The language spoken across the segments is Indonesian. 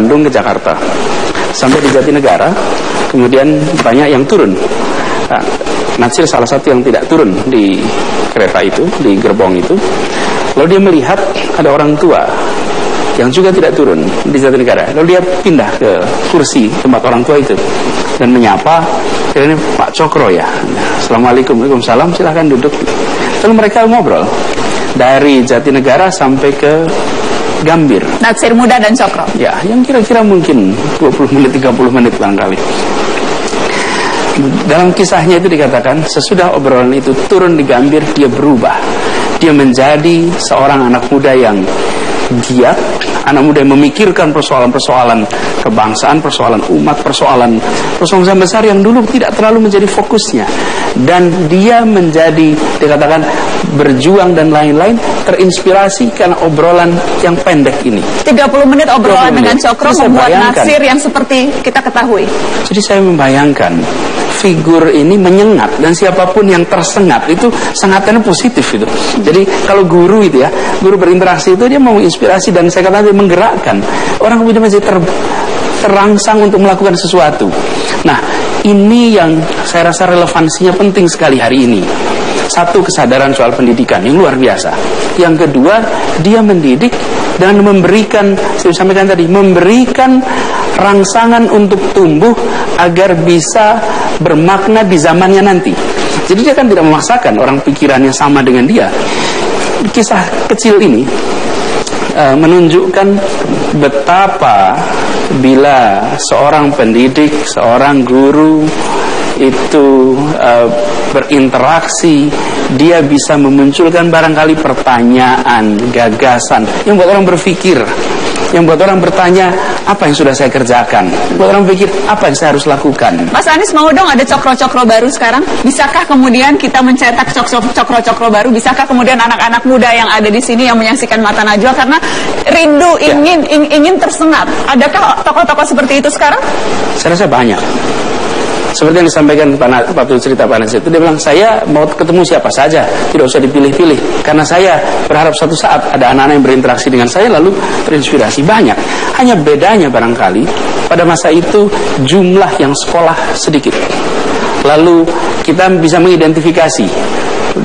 Bandung ke Jakarta. Sampai di Jatinegara, kemudian banyak yang turun. Nah, Natsir salah satu yang tidak turun di kereta itu, di gerbong itu. Lalu dia melihat ada orang tua yang juga tidak turun di Jatinegara. Lalu dia pindah ke kursi tempat orang tua itu dan menyapa, ini Pak Cokro ya. Assalamualaikum, waalaikumsalam, silahkan duduk. Lalu mereka ngobrol dari Jatinegara sampai ke Gambir. Natsir Muda dan Cokro. Ya, yang kira-kira mungkin 20 menit, 30 menit barangkali. Dalam kisahnya itu dikatakan, sesudah obrolan itu turun di Gambir, dia berubah. Dia menjadi seorang anak muda yang giat, anak muda yang memikirkan persoalan-persoalan kebangsaan, persoalan umat, persoalan besar yang dulu tidak terlalu menjadi fokusnya. Dan dia menjadi, dikatakan, berjuang dan lain-lain, terinspirasi karena obrolan yang pendek ini. 30 menit obrolan dengan Cokro membuat Natsir yang seperti kita ketahui. Jadi saya membayangkan figur ini menyengat, dan siapapun yang tersengat itu sengatannya positif itu. Jadi kalau guru itu ya, guru berinteraksi itu dia mau menginspirasi, dan saya katakan dia menggerakkan orang kemudian menjadi terangsang untuk melakukan sesuatu. Nah, ini yang saya rasa relevansinya penting sekali hari ini. Satu, kesadaran soal pendidikan yang luar biasa. Yang kedua, dia mendidik dan memberikan, saya sampaikan tadi, memberikan rangsangan untuk tumbuh agar bisa bermakna di zamannya nanti. Jadi dia kan tidak memaksakan orang pikirannya sama dengan dia. Kisah kecil ini menunjukkan betapa bila seorang pendidik, seorang guru itu berinteraksi, dia bisa memunculkan barangkali pertanyaan, gagasan yang buat orang berpikir, yang buat orang bertanya, apa yang sudah saya kerjakan, buat orang berpikir, apa yang saya harus lakukan. Mas Anies mau dong ada cokro-cokro baru sekarang? Bisakah kemudian kita mencetak cokro-cokro baru? Bisakah kemudian anak-anak muda yang ada di sini yang menyaksikan Mata Najwa karena rindu ingin tersengat? Adakah tokoh-tokoh seperti itu sekarang? Saya rasa banyak. Seperti yang disampaikan waktu cerita Pak Nasir itu, dia bilang, saya mau ketemu siapa saja, tidak usah dipilih-pilih, karena saya berharap suatu saat ada anak-anak yang berinteraksi dengan saya lalu terinspirasi. Banyak, hanya bedanya barangkali pada masa itu jumlah yang sekolah sedikit, lalu kita bisa mengidentifikasi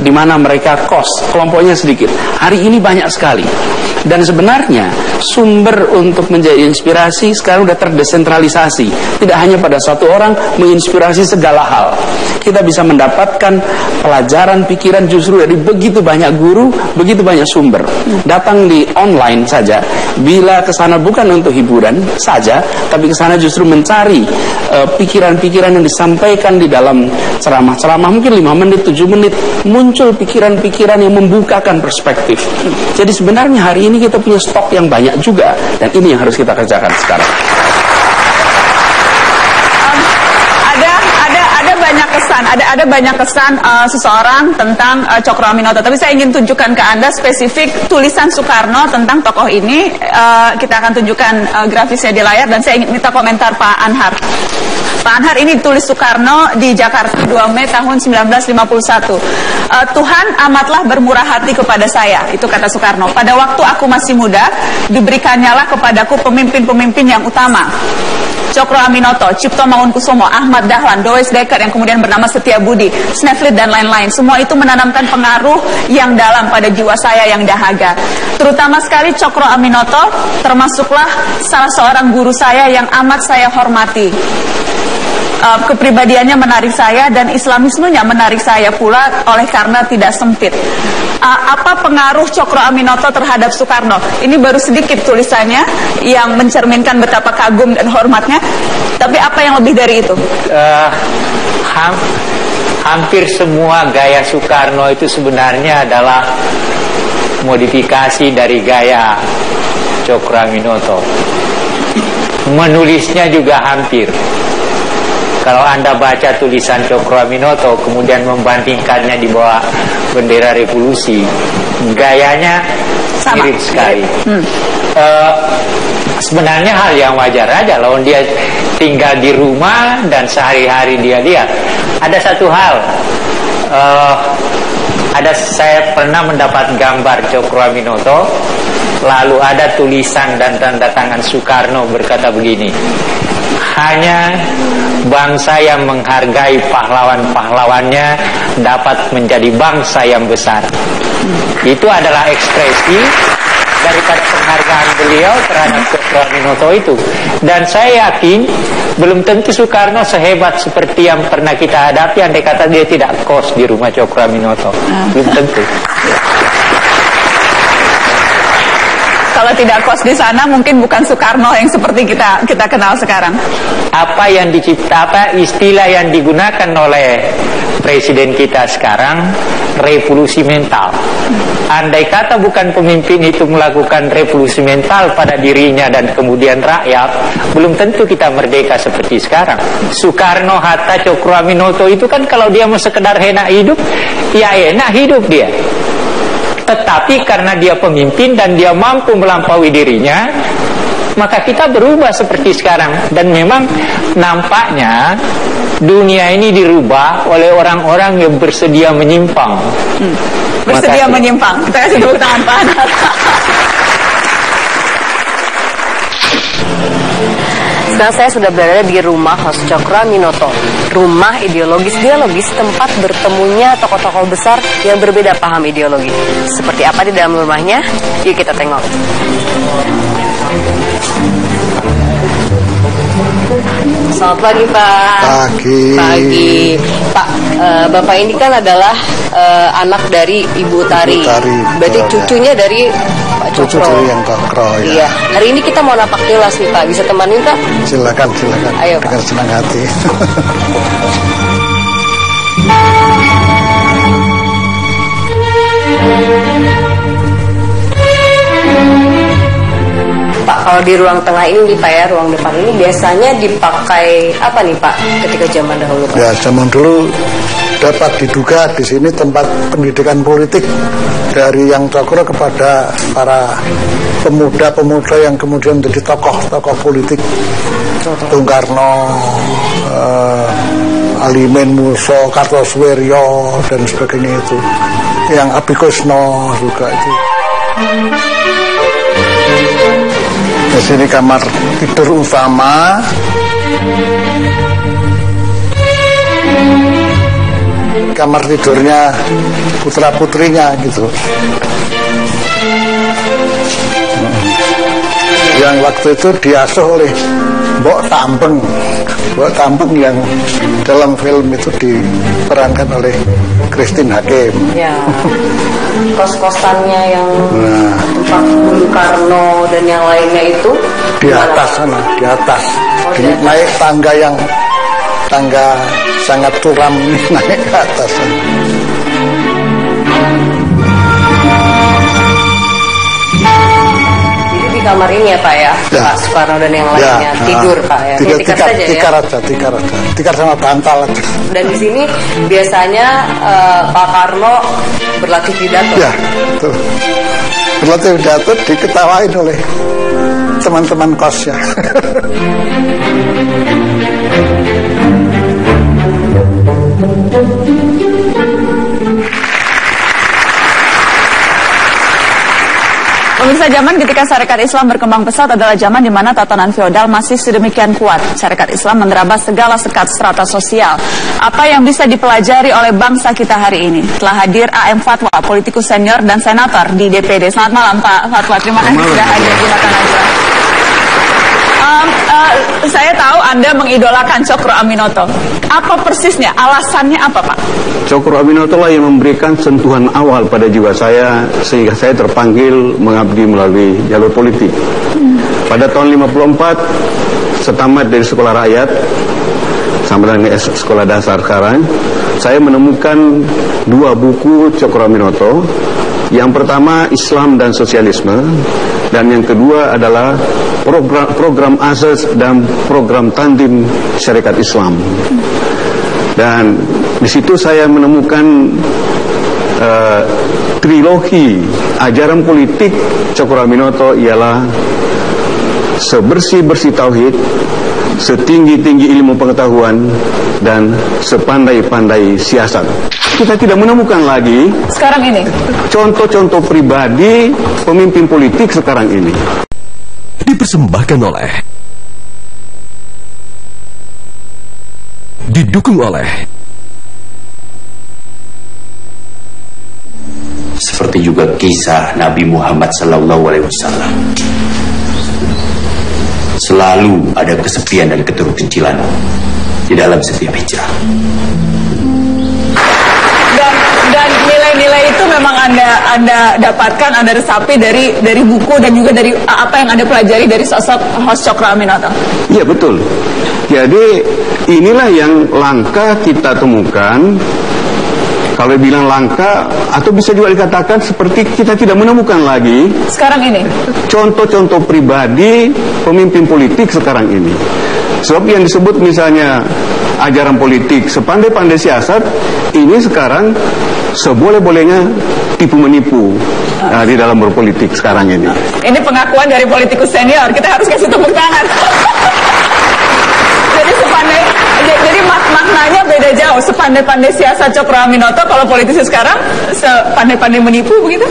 di mana mereka kos, kelompoknya sedikit. Hari ini banyak sekali. Dan sebenarnya sumber untuk menjadi inspirasi sekarang sudah terdesentralisasi. Tidak hanya pada satu orang menginspirasi segala hal. Kita bisa mendapatkan pelajaran pikiran justru dari begitu banyak guru, begitu banyak sumber. Datang di online saja, bila kesana bukan untuk hiburan saja, tapi kesana justru mencari pikiran-pikiran yang disampaikan di dalam ceramah-ceramah, mungkin 5 menit, 7 menit, muncul pikiran-pikiran yang membukakan perspektif. Jadi sebenarnya hari ini kita punya stok yang banyak juga, dan ini yang harus kita kerjakan sekarang. Ada banyak kesan seseorang tentang Cokro Aminoto. Tapi saya ingin tunjukkan ke Anda spesifik tulisan Soekarno tentang tokoh ini. Kita akan tunjukkan grafisnya di layar, dan saya ingin minta komentar Pak Anhar. Pak Anhar, ini ditulis Soekarno di Jakarta 2 Mei tahun 1951. Tuhan amatlah bermurah hati kepada saya, itu kata Soekarno. Pada waktu aku masih muda, diberikannya kepadaku pemimpin-pemimpin yang utama. Cokro Aminoto, Cipto Mangunkusumo, Ahmad Dahlan, Doris Dekker yang kemudian bernama Setiabudi, Sneflit dan lain-lain. Semua itu menanamkan pengaruh yang dalam pada jiwa saya yang dahaga. Terutama sekali Cokro Aminoto termasuklah salah seorang guru saya yang amat saya hormati. Kepribadiannya menarik saya dan Islamismenya menarik saya pula oleh karena tidak sempit. Apa pengaruh Cokro Aminoto terhadap Soekarno? Ini baru sedikit tulisannya yang mencerminkan betapa kagum dan hormatnya. Tapi apa yang lebih dari itu? Hampir semua gaya Soekarno itu sebenarnya adalah modifikasi dari gaya Cokro Aminoto. Menulisnya juga hampir. Kalau Anda baca tulisan Cokro Aminoto kemudian membandingkannya di bawah bendera revolusi, gayanya sama, mirip sekali. Sebenarnya hal yang wajar aja lawan dia tinggal di rumah dan sehari-hari dia lihat. Ada satu hal, saya pernah mendapat gambar Cokro Aminoto Lalu ada tulisan dan tanda tangan Soekarno berkata begini, hanya bangsa yang menghargai pahlawan-pahlawannya dapat menjadi bangsa yang besar. Itu adalah ekspresi daripada penghargaan beliau terhadap Cokroaminoto itu. Dan saya yakin belum tentu Soekarno sehebat seperti yang pernah kita hadapi andai kata dia tidak kos di rumah Cokroaminoto. Belum tentu. Kalau tidak kos di sana mungkin bukan Soekarno yang seperti kita kenal sekarang. Apa yang istilah yang digunakan oleh presiden kita sekarang, revolusi mental. Andai kata bukan pemimpin itu melakukan revolusi mental pada dirinya dan kemudian rakyat, belum tentu kita merdeka seperti sekarang. Soekarno, Hatta, Cokroaminoto itu kan kalau dia mau sekedar enak hidup, ya enak hidup dia. Tetapi karena dia pemimpin dan dia mampu melampaui dirinya, maka kita berubah seperti sekarang. Dan memang nampaknya dunia ini dirubah oleh orang-orang yang bersedia menyimpang. Bersedia menyimpang. Kita kasih tepuk tangan Pak Anas. Sekarang saya sudah berada di rumah Mas Cokroaminoto, rumah ideologis-dialogis, tempat bertemunya tokoh-tokoh besar yang berbeda paham ideologi. Seperti apa di dalam rumahnya? Yuk kita tengok. Selamat pagi Pak. Pagi Pak. Bapak ini kan adalah anak dari Ibu Utari. Berarti cucunya dari Pak Cokro. Cucu yang Cokro, ya. Iya. Hari ini kita mau napak tilas nih Pak. Bisa temanin Pak? Silakan. Ayo Pak. Dengan senang hati. Pak, kalau di ruang tengah ini nih Pak ya, ruang depan ini biasanya dipakai apa nih Pak ketika zaman dahulu Pak? Ya, zaman dulu dapat diduga di sini tempat pendidikan politik dari yang Cokro kepada para pemuda-pemuda yang kemudian menjadi tokoh-tokoh politik. Bung Karno, Alimin Muso, Kartosuwiryo dan sebagainya itu. Yang Abikusno juga itu. Di sini kamar tidur utama. Kamar tidurnya putra-putrinya gitu. Yang waktu itu diasuh oleh Mbok Tampeng yang dalam film itu diperankan oleh Christine Hakim. Ya, kos-kosannya yang tempat Bung Karno dan yang lainnya itu di atas sana, di atas. Ini naik tangga sangat curam naik ke atas sana. Kamar ini ya Pak ya, Pak Soekarno dan yang lainnya tidur Pak ya. Tikar sama bantal aja. Dan di sini biasanya Pak Karno berlatih pidato. Ya, betul. Berlatih pidato diketawain oleh teman-teman kosnya. Pemirsa, zaman ketika syarikat Islam berkembang pesat adalah zaman di mana tatanan feodal masih sedemikian kuat. Syarikat Islam menerabas segala sekat strata sosial. Apa yang bisa dipelajari oleh bangsa kita hari ini? Telah hadir AM Fatwa, politikus senior dan senator di DPD. Selamat malam Pak Fatwa, terima kasih sudah hadir di Mata Najwa. Saya tahu Anda mengidolakan Cokroaminoto. Apa persisnya? Alasannya apa Pak? Cokroaminoto lah yang memberikan sentuhan awal pada jiwa saya sehingga saya terpanggil mengabdi melalui jalur politik. Pada tahun 54 setamat dari sekolah rakyat sampai dengan sekolah dasar sekarang, saya menemukan dua buku Cokroaminoto. Yang pertama Islam dan Sosialisme, dan yang kedua adalah program Asas dan program Tandim Syarikat Islam. Dan di situ saya menemukan trilogi ajaran politik Cokroaminoto ialah sebersih-bersih tauhid, setinggi-tinggi ilmu pengetahuan dan sepandai-pandai siasat. Kita tidak menemukan lagi sekarang ini contoh-contoh pribadi pemimpin politik sekarang ini. Dipersembahkan oleh, didukung oleh, seperti juga kisah Nabi Muhammad SAW. Selalu ada kesepian dan keterkecilan di dalam setiap hijrah. Dan nilai-nilai itu memang Anda dapatkan, Anda resapi dari buku dan juga dari apa yang Anda pelajari dari sosok Hos Cokroaminoto. Iya, betul. Jadi inilah yang langka kita temukan. Kalau bilang langka, atau bisa juga dikatakan seperti kita tidak menemukan lagi sekarang ini contoh-contoh pribadi pemimpin politik sekarang ini. Sebab yang disebut misalnya ajaran politik sepandai-pandai siasat, ini sekarang seboleh-bolehnya tipu-menipu di dalam berpolitik sekarang ini. Ini pengakuan dari politikus senior, kita harus kasih tepuk tangan. Jadi maknanya beda jauh. Sepandai-pandai siasat Cokroaminoto, kalau politisi sekarang sepandai-pandai menipu begitu?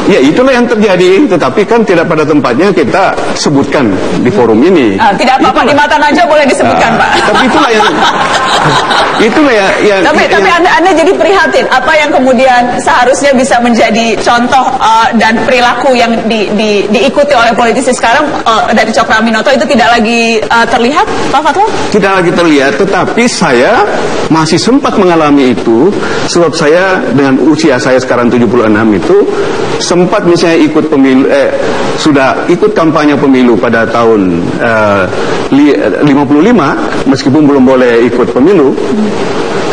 Ya, itulah yang terjadi, tetapi kan tidak pada tempatnya kita sebutkan di forum ini. Tidak apa-apa, di mata Najwa boleh disebutkan, Pak. Tapi itulah yang Tapi Anda jadi prihatin. Apa yang kemudian seharusnya bisa menjadi contoh dan perilaku yang diikuti oleh politisi sekarang dari Cokroaminoto itu tidak lagi terlihat, Pak Fatwa? Tidak lagi terlihat, tetapi saya masih sempat mengalami itu, sebab saya dengan usia saya sekarang 76 itu sempat misalnya ikut pemilu, sudah ikut kampanye pemilu pada tahun 55, meskipun belum boleh ikut pemilu.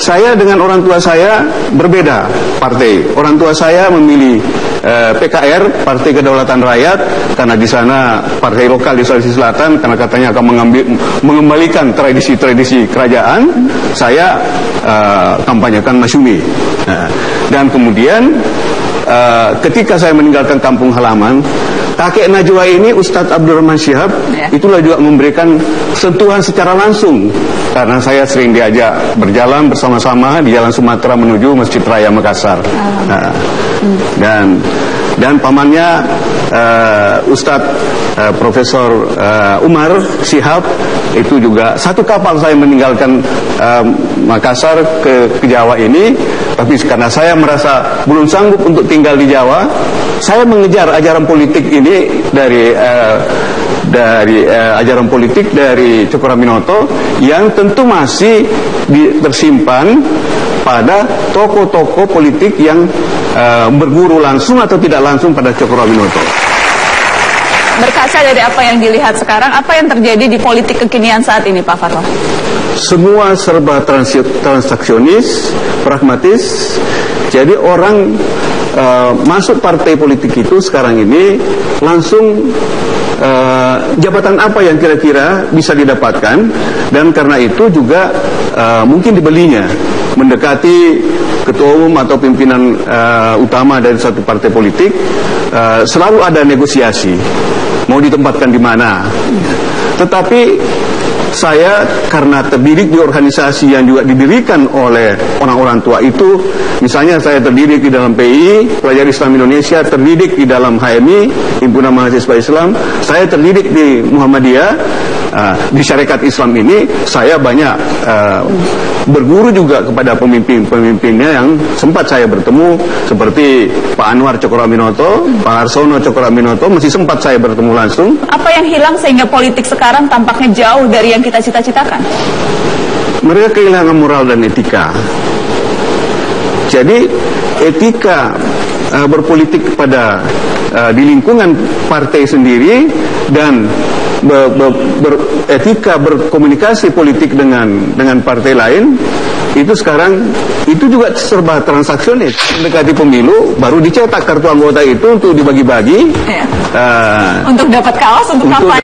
Saya dengan orang tua saya berbeda partai. Orang tua saya memilih PKR, Partai Kedaulatan Rakyat, karena di sana partai lokal di Sulawesi Selatan, karena katanya akan mengembalikan tradisi-tradisi kerajaan. Saya kampanyekan Masyumi. Dan kemudian ketika saya meninggalkan kampung halaman, kakek Najwa ini, Ustadz Abdurrahman Syihab, itulah juga memberikan sentuhan secara langsung, karena saya sering diajak berjalan bersama-sama di Jalan Sumatera menuju Masjid Raya Makassar. Dan pamannya Ustadz Profesor Umar Syihab, itu juga satu kapal saya meninggalkan Makassar ke Jawa ini. Tapi karena saya merasa belum sanggup untuk tinggal di Jawa, saya mengejar ajaran politik ini dari ajaran politik dari Cokroaminoto yang tentu masih tersimpan pada tokoh-tokoh politik yang berguru langsung atau tidak langsung pada Cokroaminoto. Berkaca dari apa yang dilihat sekarang, apa yang terjadi di politik kekinian saat ini, Pak Fatwa? Semua serba transaksionis, pragmatis. Jadi orang masuk partai politik itu sekarang ini langsung jabatan apa yang kira-kira bisa didapatkan, dan karena itu juga mungkin dibelinya, mendekati ketua umum atau pimpinan utama dari satu partai politik. Selalu ada negosiasi, mau ditempatkan di mana. Tetapi saya karena terdidik di organisasi yang juga didirikan oleh orang-orang tua itu, misalnya saya terdidik di dalam PI, Pelajar Islam Indonesia, terdidik di dalam HMI, Himpunan Mahasiswa Islam, saya terdidik di Muhammadiyah, di Syarikat Islam ini, saya banyak berguru juga kepada pemimpin-pemimpinnya yang sempat saya bertemu, seperti Pak Anwar Cokroaminoto, Pak Arsono Cokroaminoto, masih sempat saya bertemu langsung. Apa yang hilang sehingga politik sekarang tampaknya jauh dari yang kita cita-citakan? Mereka kehilangan moral dan etika. Jadi etika berpolitik pada di lingkungan partai sendiri dan etika berkomunikasi politik dengan partai lain itu sekarang itu juga serba transaksionis. Mendekati pemilu baru dicetak kartu anggota itu untuk dibagi-bagi, untuk dapat kaos untuk kampanye.